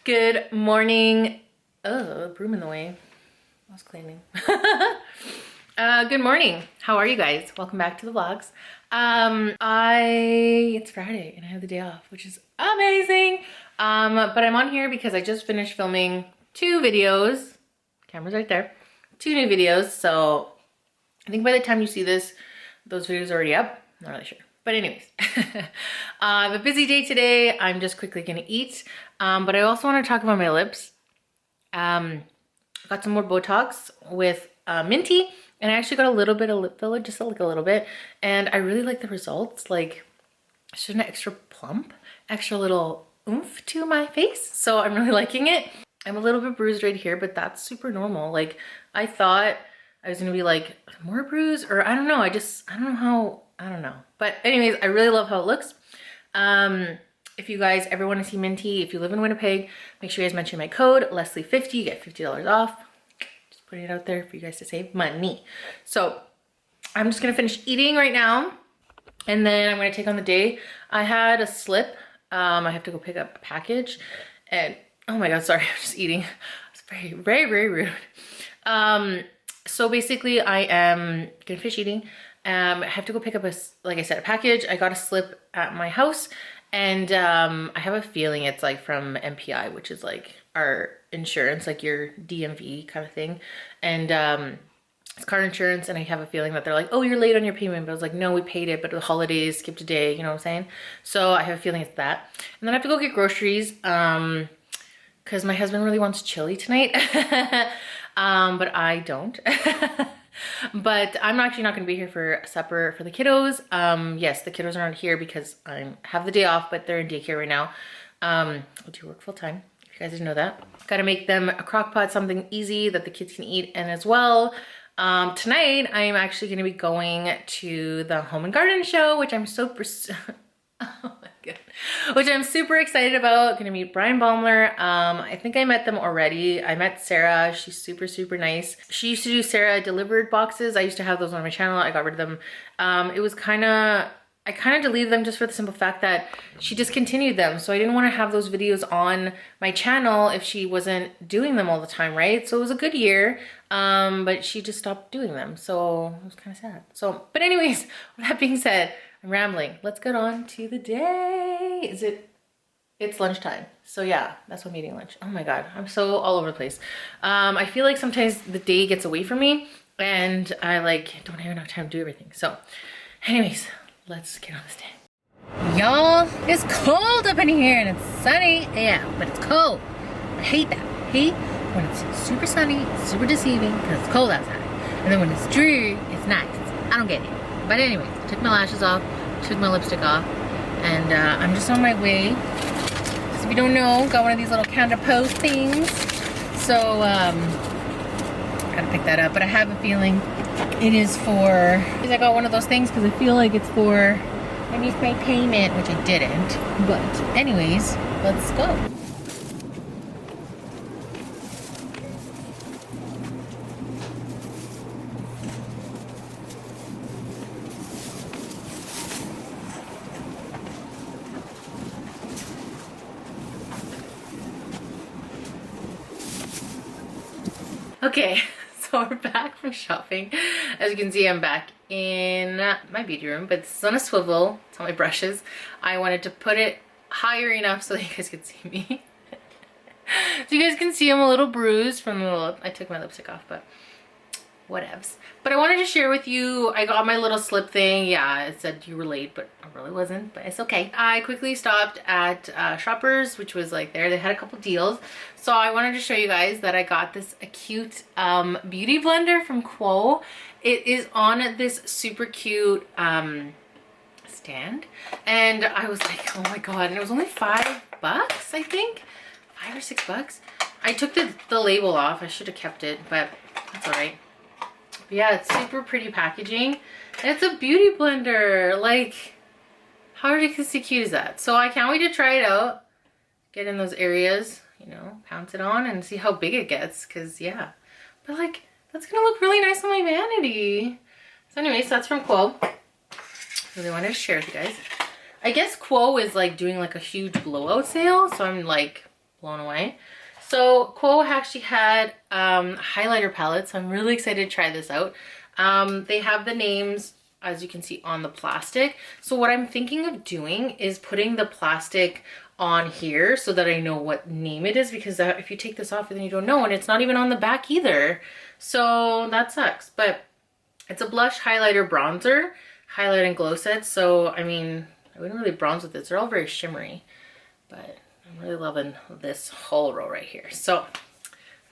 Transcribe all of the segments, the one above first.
Good morning. Oh, broom in the way. I was cleaning. Good morning. How are you guys? Welcome back to the vlogs. It's Friday and I have the day off, which is amazing. But I'm on here because I just finished filming 2 videos. Camera's right there. 2 new videos. So I think by the time you see this, those videos are already up. Not really sure. But anyways, I have a busy day today. I'm just quickly gonna eat. But I also want to talk about my lips. Got some more Botox with Minty, and I actually got a little bit of lip filler, just like a little bit. And I really like the results. Like, it's just an extra plump, extra little oomph to my face. So I'm really liking it. I'm a little bit bruised right here, but that's super normal. Like, I thought I was gonna be like more bruised, or I don't know. I don't know how. I don't know. But anyways, I really love how it looks. If you guys ever want to see Minty, if you live in Winnipeg, make sure you guys mention my code, Leslie50, you get $50 off. Just putting it out there for you guys to save money. So I'm just going to finish eating right now, and then I'm going to take on the day. I had a slip. I have to go pick up a package, and oh my God, sorry, I'm just eating. It's very, very, very rude. So basically I am going to finish eating. I have to go pick up like I said, a package. I got a slip at my house, and I have a feeling it's like from MPI, which is like our insurance, like your DMV kind of thing. And it's car insurance, and I have a feeling that they're like, oh, you're late on your payment. But I was like, no, we paid it, but the holidays skipped a day, you know what I'm saying? So I have a feeling it's that. And then I have to go get groceries because my husband really wants chili tonight. But I don't. But I'm actually not going to be here for supper for the kiddos. Yes, the kiddos aren't here because I have the day off, but they're in daycare right now. I do work full time, if you guys didn't know that. Got to make them a crock pot, something easy that the kids can eat. And as well, tonight I'm actually going to be going to the Home and Garden show, which I'm oh my God. Which I'm super excited about. Gonna meet Bryan and Baeumler. I think I met them already. I met Sarah. She's super, super nice. She used to do Sarah delivered boxes. I used to have those on my channel. I got rid of them. I kind of deleted them just for the simple fact that she discontinued them. So I didn't want to have those videos on my channel if she wasn't doing them all the time, right? So it was a good year, but she just stopped doing them. So it was kind of sad. So, but anyways, with that being said, I'm rambling. Let's get on to the day. It's lunchtime. So yeah, that's what I'm eating lunch. Oh my God, I'm so all over the place. I feel like sometimes the day gets away from me and I like don't have enough time to do everything. So anyways, let's get on this day. Y'all, it's cold up in here and it's sunny. Yeah, but it's cold. I hate that. I hate when it's super sunny, super deceiving because it's cold outside. And then when it's dreary, it's nice. I don't get it. But anyways, took my lashes off, took my lipstick off, and I'm just on my way. So if you don't know, got one of these little Canada Post things. So, gotta pick that up. But I have a feeling it is for, I got one of those things because I feel like it's for, I missed my payment, which I didn't. But anyways, let's go. Okay, so we're back from shopping. As you can see, I'm back in my beauty room, but this is on a swivel. It's on my brushes. I wanted to put it higher enough so that you guys could see me. So you guys can see I'm a little bruised from the lip. I took my lipstick off, but whatevs. But I wanted to share with you, I got my little slip thing. Yeah, it said you were late, but I really wasn't, but it's okay. I quickly stopped at Shoppers, which was like there. They had a couple deals. So I wanted to show you guys that I got this cute beauty blender from Quo. It is on this super cute stand. And I was like, oh my God. And it was only $5, I think. $5 or $6. I took the label off. I should have kept it, but that's all right. But yeah, it's super pretty packaging. And it's a beauty blender. Like, how ridiculously cute is that? So I can't wait to try it out. Get in those areas, you know, pounce it on and see how big it gets. Cause yeah, but like, that's gonna look really nice on my vanity. So anyways, that's from Quo. Really wanted to share with you guys. I guess Quo is like doing like a huge blowout sale. So I'm like blown away. So Quo actually had highlighter palettes. So I'm really excited to try this out. They have the names, as you can see, on the plastic. So what I'm thinking of doing is putting the plastic on here so that I know what name it is, because if you take this off then you don't know, and it's not even on the back either. So that sucks. But it's a blush highlighter bronzer, highlight and glow set. So I mean, I wouldn't really bronze with this. They're all very shimmery, but I'm really loving this whole row right here. So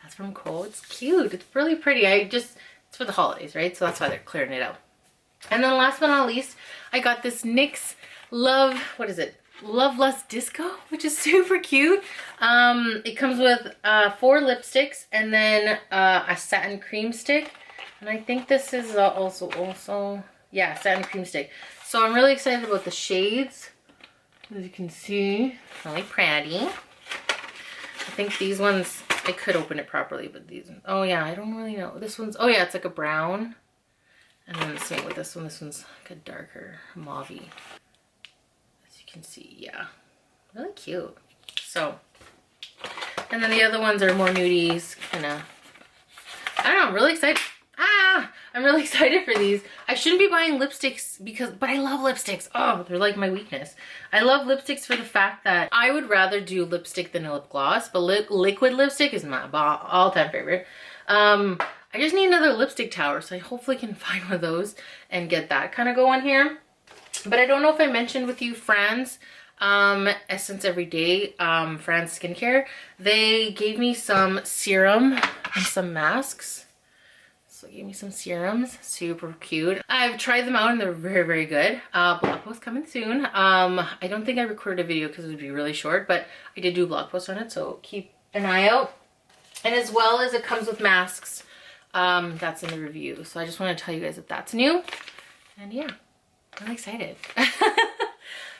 that's from Cole. It's cute. It's really pretty. It's for the holidays, right? So that's why they're clearing it out. And then last but not least, I got this NYX Love, what is it? Love Lust Disco, which is super cute. It comes with 4 lipsticks and then a satin cream stick. And I think this is also, yeah, satin cream stick. So I'm really excited about the shades. As you can see, really pretty. I think these ones, I could open it properly, but these, oh yeah, I don't really know. This one's, oh yeah, it's like a brown. And then the same with this one. This one's like a darker mauve-y. As you can see, yeah, really cute. So, and then the other ones are more nudies, kind of, I don't know, I'm really excited. I'm really excited for these. I shouldn't be buying lipsticks but I love lipsticks. Oh, they're like my weakness. I love lipsticks for the fact that I would rather do lipstick than a lip gloss, but liquid lipstick is my all-time favorite. I just need another lipstick tower, so I hopefully can find one of those and get that kind of going here. But I don't know if I mentioned with you Franz, Essence Everyday, Franz Skincare. They gave me some serum and some masks. So they gave me some serums, super cute. I've tried them out and they're very, very good. Blog post coming soon. I don't think I recorded a video because it would be really short, but I did do a blog post on it, so keep an eye out. And as well as it comes with masks. That's in the review. So I just want to tell you guys that that's new. And yeah, I'm excited.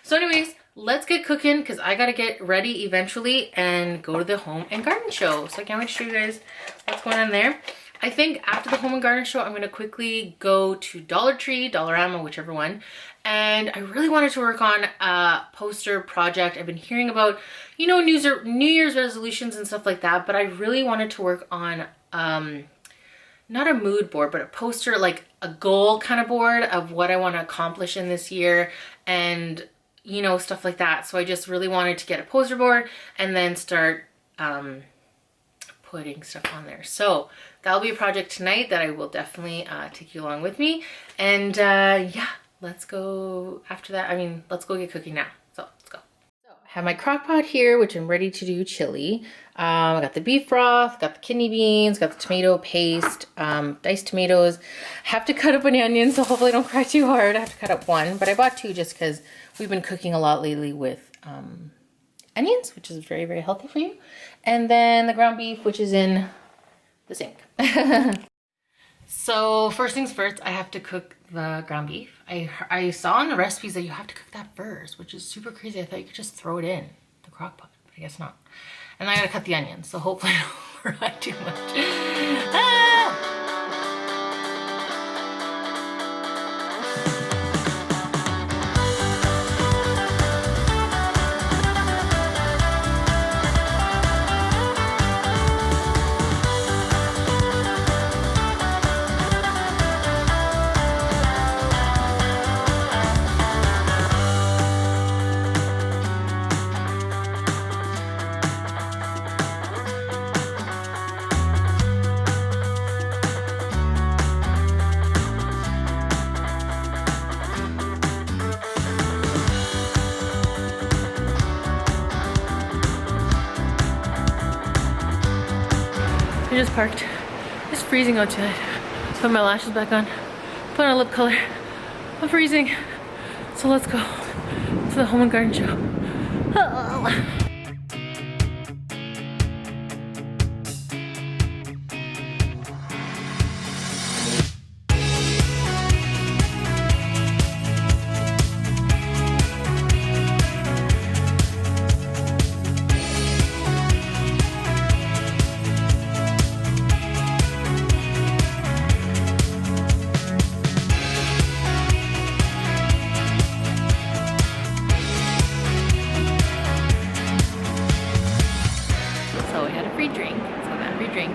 So anyways, let's get cooking because I got to get ready eventually and go to the home and garden show. So I can't wait to show you guys what's going on there. I think after the home and garden show, I'm going to quickly go to Dollar Tree, Dollarama, whichever one. And I really wanted to work on a poster project. I've been hearing about, you know, New Year's resolutions and stuff like that. But I really wanted to work on, not a mood board, but a poster, like a goal kind of board of what I want to accomplish in this year and, you know, stuff like that. So I just really wanted to get a poster board and then start putting stuff on there. So that'll be a project tonight that I will definitely take you along with me. And yeah, let's go after that. I mean, let's go get cooking now. So let's go. So I have my crock pot here, which I'm ready to do chili. I got the beef broth, got the kidney beans, got the tomato paste, diced tomatoes. I have to cut up an onion, so hopefully I don't cry too hard. I have to cut up one, but I bought 2 just because we've been cooking a lot lately with onions, which is very, very healthy for you. And then the ground beef, which is in the sink. So first things first, I have to cook the ground beef. I saw in the recipes that you have to cook that first, which is super crazy. I thought you could just throw it in the crock pot, but I guess not. And I gotta cut the onions, so hopefully I don't fry too much. I just parked. It's freezing outside. Put my lashes back on. Put on a lip color. I'm freezing. So let's go to the home and garden show. Oh. So I had a free drink. So I got a free drink.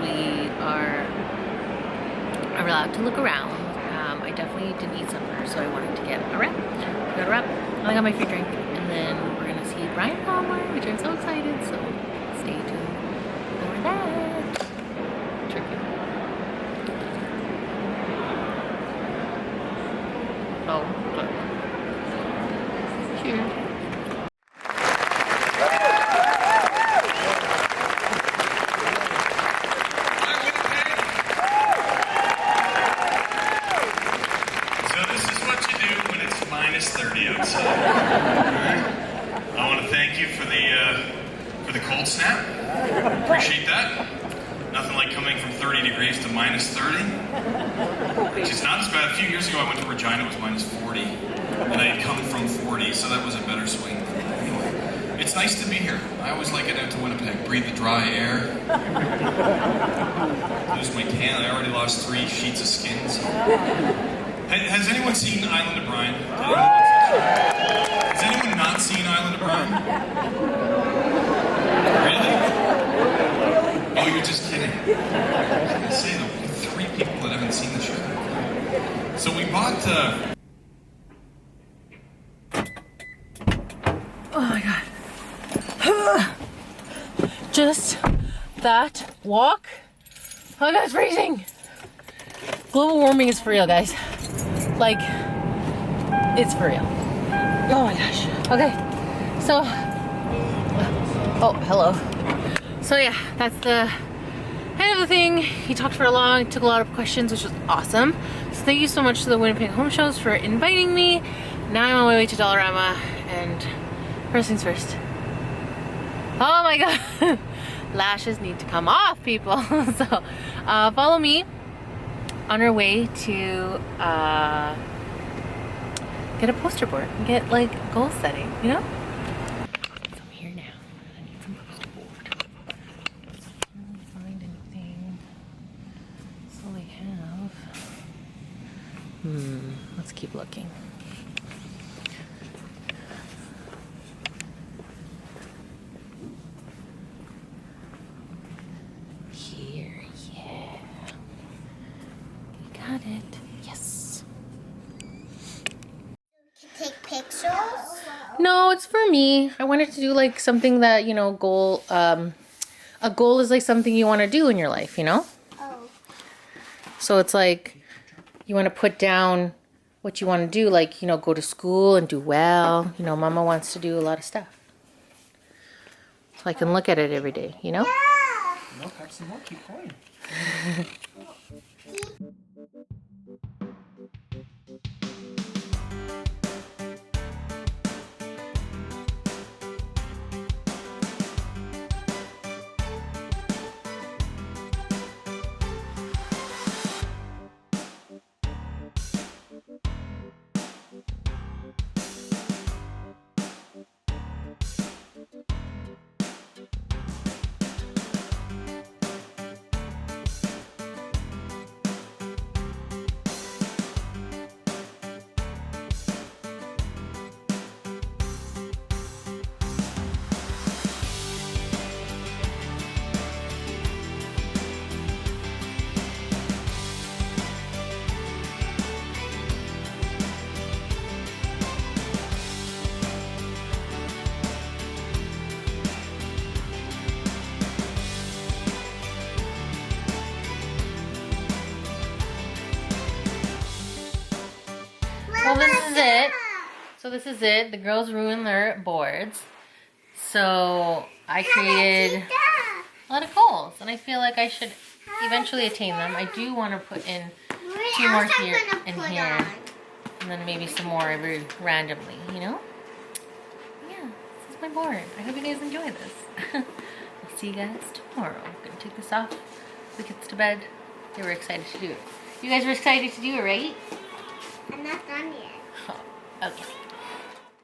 We are allowed to look around. I definitely didn't eat supper, so I wanted to get a wrap. Got a wrap, and I got my free drink, and then we're gonna see Bryan Baeumler, which I'm so excited. So stay tuned for that. Tricky. Oh, good. Cheers. I want to thank you for the cold snap. Appreciate that. Nothing like coming from 30 degrees to minus 30, which is not as bad. A few years ago, I went to Regina, it was minus 40, and I had come from 40, so that was a better swing. Anyway, it's nice to be here. I always like it out to Winnipeg. Breathe the dry air. Lose my tan. I already lost 3 sheets of skin. So. Has anyone seen Island of Bryan? Has anyone not seen Island of Bryan? Really? Oh, you're just kidding. I was going to say, though, 3 people that haven't seen the show. So we bought... Oh my god. Just that walk. Oh my god, it's freezing. Global warming is for real, guys. Like, it's for real. Oh my gosh. Okay. So, oh, hello. So yeah, that's the end of the thing. He talked for took a lot of questions, which was awesome. So thank you so much to the Winnipeg Home Shows for inviting me. Now I'm on my way to Dollarama, and first things first. Oh my god. Lashes need to come off, people. So, follow me on our way to get a poster board and get like goal setting, you know? So I'm here now. I need some poster board. Can't really find anything. That's all they have. Let's keep looking. Here, yeah. We got it. Yes. Take pictures? No, it's for me. I wanted to do like something that, you know, a goal is like something you want to do in your life, you know? Oh. So it's like you want to put down what you want to do, like, you know, go to school and do well. You know, Mama wants to do a lot of stuff. So I can look at it every day, you know? No, have some more. Keep going. Well, this is it. So this is it. The girls ruined their boards. So I created a lot of goals, and I feel like I should eventually attain them. I do want to put in 2 more here and here, and then maybe some more every randomly, you know? Yeah, this is my board. I hope you guys enjoy this. I'll see you guys tomorrow. I'm gonna take this off. The kids to bed. They were excited to do it. You guys were excited to do it, right? I'm not done yet. Oh, okay.